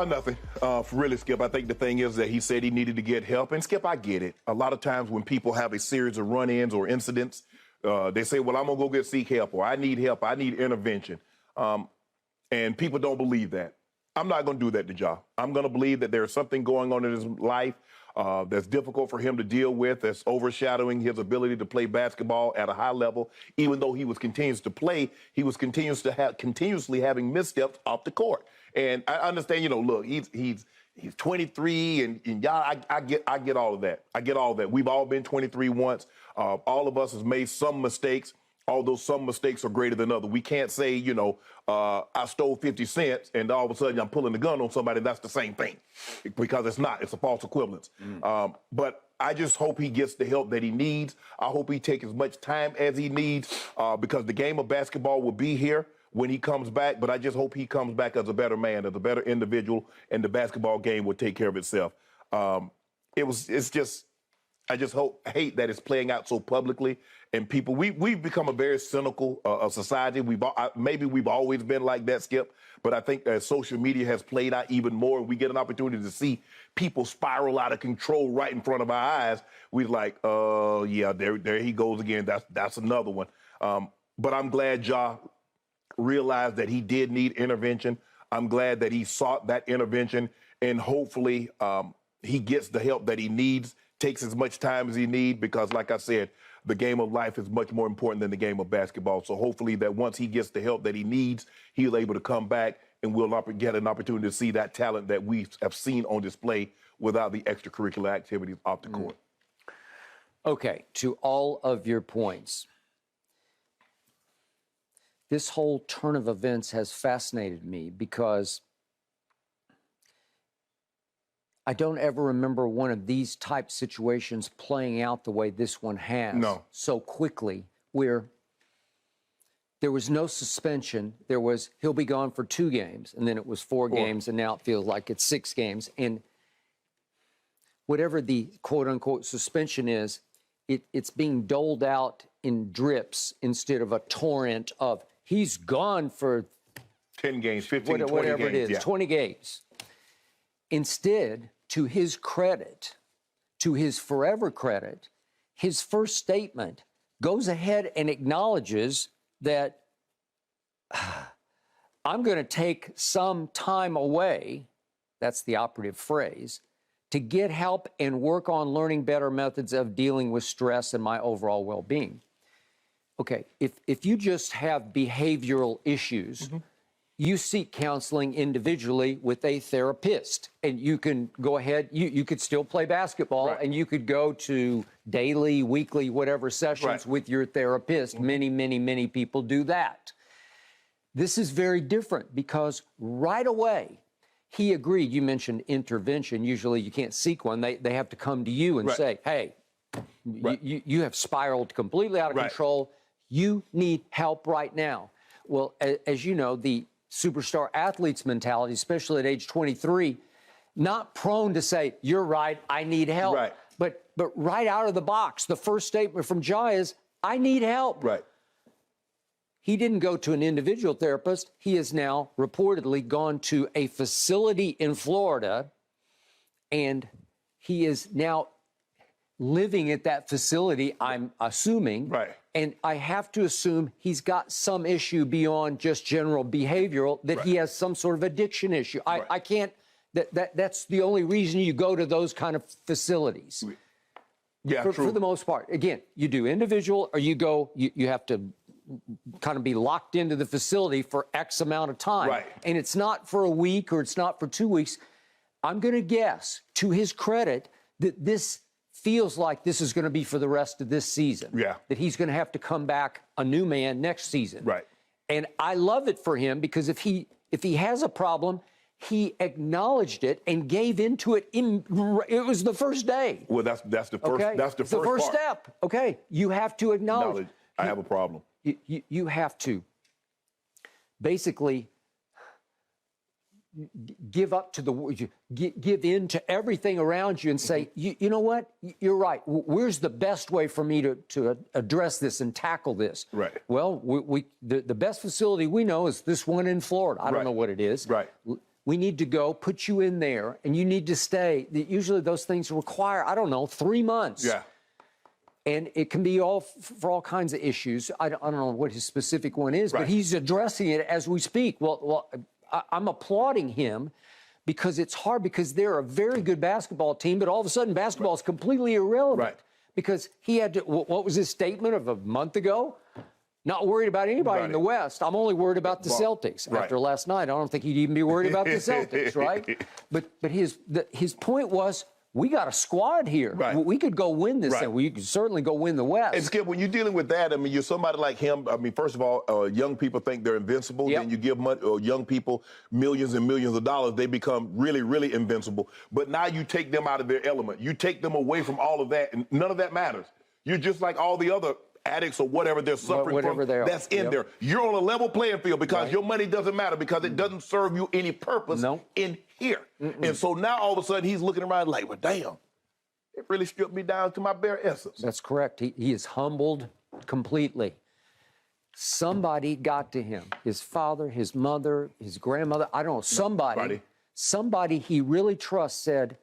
Nothing. For really, Skip, I think the thing is that he said he needed to get help. And, Skip, I get it. A lot of times when people have a series of run-ins or incidents, they say, well, I'm going to go seek help, or I need help, I need intervention. And people don't believe that. I'm not going to do that to Ja. I'm going to believe that there's something going on in his life that's difficult for him to deal with, that's overshadowing his ability to play basketball at a high level. Even though he was continues to play, he was continuously having missteps off the court. And I understand, look, he's 23, and yeah, I get all of that. I get all of that. We've all been 23 once. All of us has made some mistakes, although some mistakes are greater than others. We can't say, I stole 50 cents and all of a sudden I'm pulling the gun on somebody. That's the same thing, because it's not. It's a false equivalence. But I just hope he gets the help that he needs. I hope he takes as much time as he needs, because the game of basketball will be here when he comes back. But I just hope he comes back as a better man, as a better individual, and the basketball game will take care of itself. I just hate that it's playing out so publicly, and people, we've become a very cynical society. Maybe we've always been like that, Skip, but I think as social media has played out even more, we get an opportunity to see people spiral out of control right in front of our eyes. We're like, yeah, there he goes again. That's another one. But I'm glad Ja realized that he did need intervention. I'm glad that he sought that intervention, and hopefully he gets the help that he needs, takes as much time as he needs, because like I said, the game of life is much more important than the game of basketball. So hopefully that once he gets the help that he needs, he's able to come back and we'll get an opportunity to see that talent that we have seen on display without the extracurricular activities off the court. Okay, to all of your points, this whole turn of events has fascinated me, because I don't ever remember one of these type situations playing out the way this one has. No. So quickly, where there was no suspension. There was, he'll be gone for 2 games, and then it was 4 games, and now it feels like it's 6 games. And whatever the quote-unquote suspension is, it's being doled out in drips instead of a torrent of, he's gone for 10 games, 15, 20 whatever games, it is, 20 games. Instead, to his credit, to his forever credit, his first statement goes ahead and acknowledges that I'm going to take some time away, that's the operative phrase, to get help and work on learning better methods of dealing with stress and my overall well-being. Okay, if you just have behavioral issues, you seek counseling individually with a therapist, and you can go ahead, you could still play basketball, and you could go to daily, weekly, whatever sessions with your therapist. Many people do that. This is very different, because right away, he agreed. You mentioned intervention. Usually you can't seek one. They have to come to you and say, hey, you have spiraled completely out of control. You need help right now. Well, as you know, the superstar athlete's mentality, especially at age 23, not prone to say, you're right, I need help. But right out of the box, the first statement from Ja is, I need help. He didn't go to an individual therapist. He has now reportedly gone to a facility in Florida, and he is now living at that facility, I'm assuming. And I have to assume he's got some issue beyond just general behavioral, that he has some sort of addiction issue. I can't, that's the only reason you go to those kind of facilities. For the most part. Again, you do individual, or you go, you have to kind of be locked into the facility for X amount of time. And it's not for a week, or it's not for 2 weeks. I'm going to guess, to his credit, that this feels like this is going to be for the rest of this season. That he's going to have to come back a new man next season. And I love it for him, because if he has a problem, he acknowledged it and gave into it. It was the first day. Well, that's the first. That's the first step. Okay, you have to acknowledge. I have a problem. You have to basically give up to give in to everything around you and say, you know what, you're right. Where's the best way for me to address this and tackle this? Well, the best facility we know is this one in Florida. I don't know what it is. We need to go put you in there, and you need to stay. Usually those things require, I don't know, 3 months. Yeah. And it can be all for all kinds of issues. I don't know what his specific one is, but he's addressing it as we speak. Well, I'm applauding him because it's hard, because they're a very good basketball team, but all of a sudden basketball is completely irrelevant. Because he had to, what was his statement of a month ago? Not worried about anybody in the West. I'm only worried about the Celtics. After last night, I don't think he'd even be worried about the Celtics, right? But his point was, we got a squad here. We could go win this thing. We could certainly go win the West. And Skip, when you're dealing with that, I mean, you're somebody like him. I mean, first of all, young people think they're invincible. Then you give young people millions and millions of dollars, they become really, really invincible. But now you take them out of their element. You take them away from all of that, and none of that matters. You're just like all the other addicts or whatever they're suffering from, that's in there. You're on a level playing field because your money doesn't matter, because it doesn't serve you any purpose in here. And so now all of a sudden he's looking around like, well, damn, it really stripped me down to my bare essence. That's correct. He is humbled completely. Somebody got to him. His father, his mother, his grandmother, I don't know, somebody he really trusts said,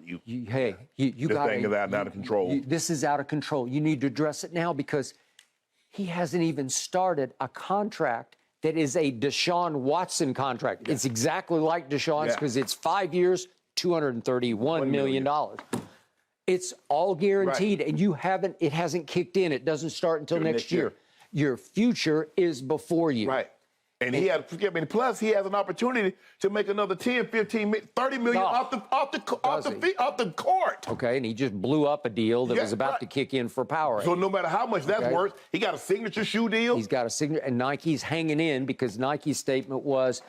you got thing is out of control. This is out of control. You need to address it now, because he hasn't even started a contract that is a Deshaun Watson contract. It's exactly like Deshaun's, because it's 5 years, $231 million. It's all guaranteed, and it hasn't kicked in. It doesn't start until next year. Your future is before you. And he had, plus he has an opportunity to make another 10, 15, 30 million off the court. Okay, and he just blew up a deal that was about to kick in for Powerade. So no matter how much that's worth, he got a signature shoe deal. He's got a signature, and Nike's hanging in, because Nike's statement was,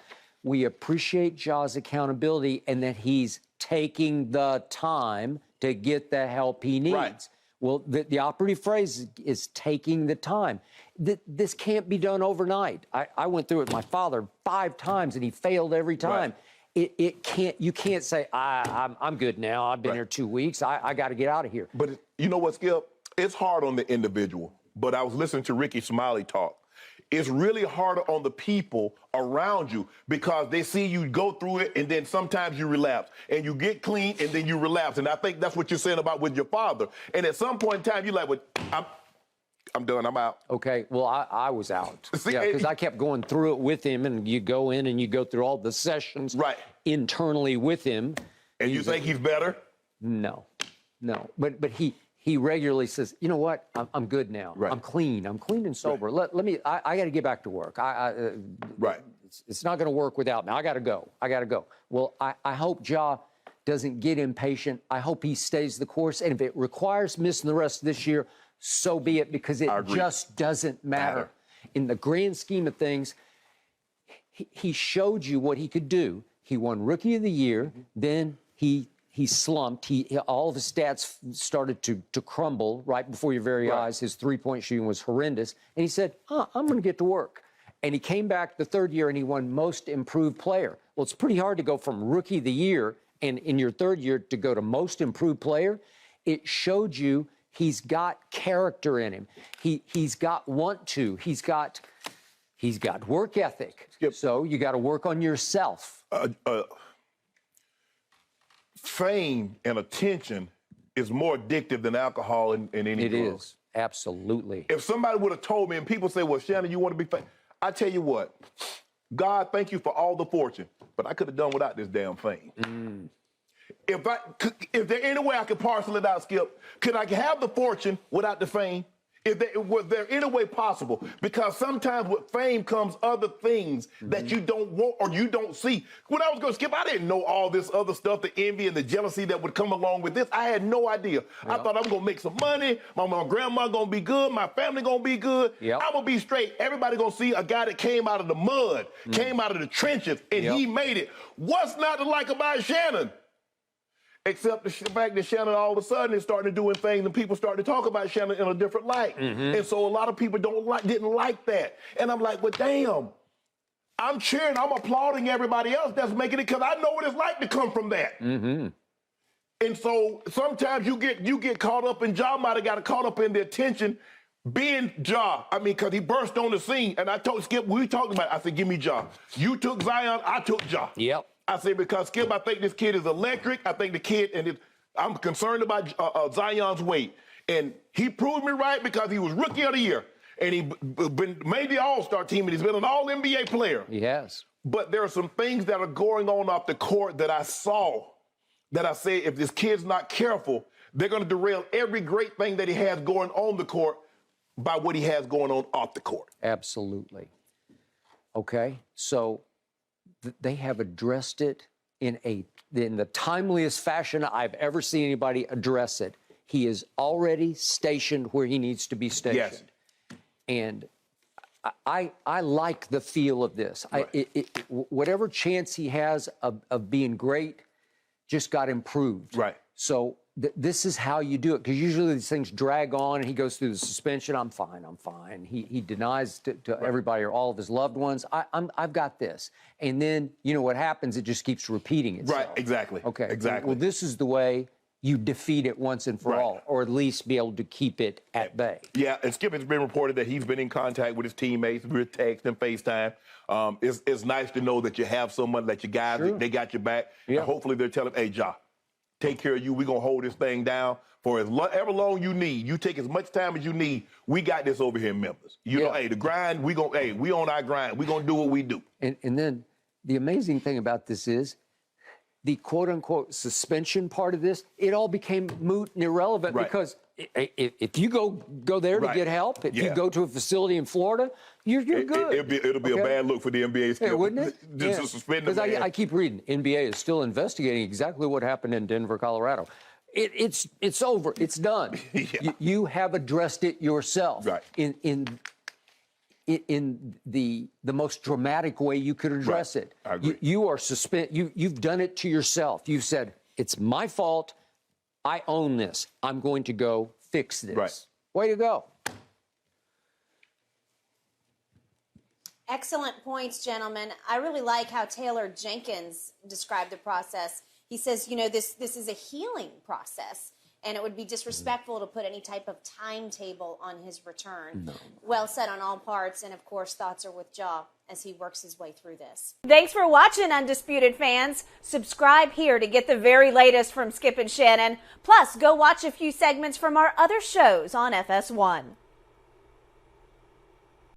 we appreciate Ja's accountability and that he's taking the time to get the help he needs. Well, the operative phrase is taking the time. This can't be done overnight. I went through it with my father 5 times, and he failed every time. It can't. You can't say, I'm good now. I've been here 2 weeks. I got to get out of here. But you know what, Skip? It's hard on the individual. But I was listening to Ricky Smiley talk. It's really harder on the people around you, because they see you go through it, and then sometimes you relapse, and you get clean, and then you relapse. And I think that's what you're saying about with your father. And at some point in time, you're like, well, I'm done. I'm out. Okay. Well, I was out. Because I kept going through it with him, and you go in and you go through all the sessions internally with him. And you think he's better? No. But he regularly says, you know what? I'm good now. I'm clean. I'm clean and sober. Let me. I got to get back to work. It's not going to work without me. I got to go. Well, I hope Ja doesn't get impatient. I hope he stays the course. And if it requires missing the rest of this year, so be it, because it just doesn't matter. In the grand scheme of things, he showed you what he could do. He won Rookie of the Year. Then he slumped. All of his stats started to crumble right before your very eyes. His three-point shooting was horrendous. And he said, I'm going to get to work. And he came back the 3rd year, and he won Most Improved Player. Well, it's pretty hard to go from Rookie of the Year and in your 3rd year to go to Most Improved Player. It showed you he's got character in him. He's got want to. He's got work ethic. So you got to work on yourself. Fame and attention is more addictive than alcohol and any drug. It is, absolutely. If somebody would have told me, and people say, well, Shannon, you want to be famous? I tell you what, God, thank you for all the fortune, but I could have done without this damn fame. If there any way I could parcel it out, Skip, could I have the fortune without the fame? Was there any way possible? Because sometimes with fame comes other things that you don't want or you don't see. When I was going to Skip, I didn't know all this other stuff, the envy and the jealousy that would come along with this. I had no idea. I thought I was going to make some money. My grandma going to be good. My family going to be good. I'm going to be straight. Everybody going to see a guy that came out of the mud, came out of the trenches, and he made it. What's not to like about Shannon? Except the fact that Shannon all of a sudden is starting to doing things, and people starting to talk about Shannon in a different light. And so a lot of people didn't like that. And I'm like, well, damn. I'm cheering, I'm applauding everybody else that's making it, because I know what it's like to come from that. And so sometimes you get caught up, and Ja might have got caught up in the attention being Ja, I mean, because he burst on the scene, and I told Skip, we talked about it. I said, give me Ja. You took Zion, I took Ja. Yep. I said, because Skip, I think this kid is electric. I think the kid, I'm concerned about Zion's weight. And he proved me right because he was Rookie of the Year. And he made the All-Star team, and he's been an All-NBA player. He has. But there are some things that are going on off the court that I saw that I said, if this kid's not careful, they're going to derail every great thing that he has going on the court by what he has going on off the court. Absolutely. Okay, so they have addressed it in the timeliest fashion I've ever seen anybody address it. He is already stationed where he needs to be stationed. Yes. And I like the feel of this. Right. Whatever chance he has of being great just got improved. Right. So this is how you do it, because usually these things drag on and he goes through the suspension. I'm fine. He denies to right. everybody or all of his loved ones, I've got this. And then, you know what happens? It just keeps repeating itself. Right, exactly. Okay. Exactly. Well, this is the way you defeat it once and for right. all, or at least be able to keep it at bay. Yeah, and Skip, it's been reported that he's been in contact with his teammates with text and FaceTime. It's nice to know that you have someone, that your guys, Sure. they got your back. Yeah. And hopefully they're telling, hey, Ja, take care of you. We're going to hold this thing down for ever long you need. You take as much time as you need. We got this over here in Memphis. You know, hey, the grind, we on our grind. We're going to do what we do. And then the amazing thing about this is the quote-unquote suspension part of this, it all became moot and irrelevant right. because if you go there to right. get help, if yeah. you go to a facility in Florida, you're good. It'll be a bad look for the NBA. Hey, wouldn't it? Just to suspend the Because I keep reading, NBA is still investigating exactly what happened in Denver, Colorado. It's over. It's done. yeah. You have addressed it yourself. Right. In the most dramatic way you could address right. it. I agree. You are you've done it to yourself. You've said, it's my fault. I own this. I'm going to go fix this. Right. Way to go. Excellent points, gentlemen. I really like how Taylor Jenkins described the process. He says, you know, this is a healing process, and it would be disrespectful to put any type of timetable on his return. No. Well said on all parts, and of course, thoughts are with Ja as he works his way through this. Thanks for watching, Undisputed fans. Subscribe here to get the very latest from Skip and Shannon. Plus, go watch a few segments from our other shows on FS1.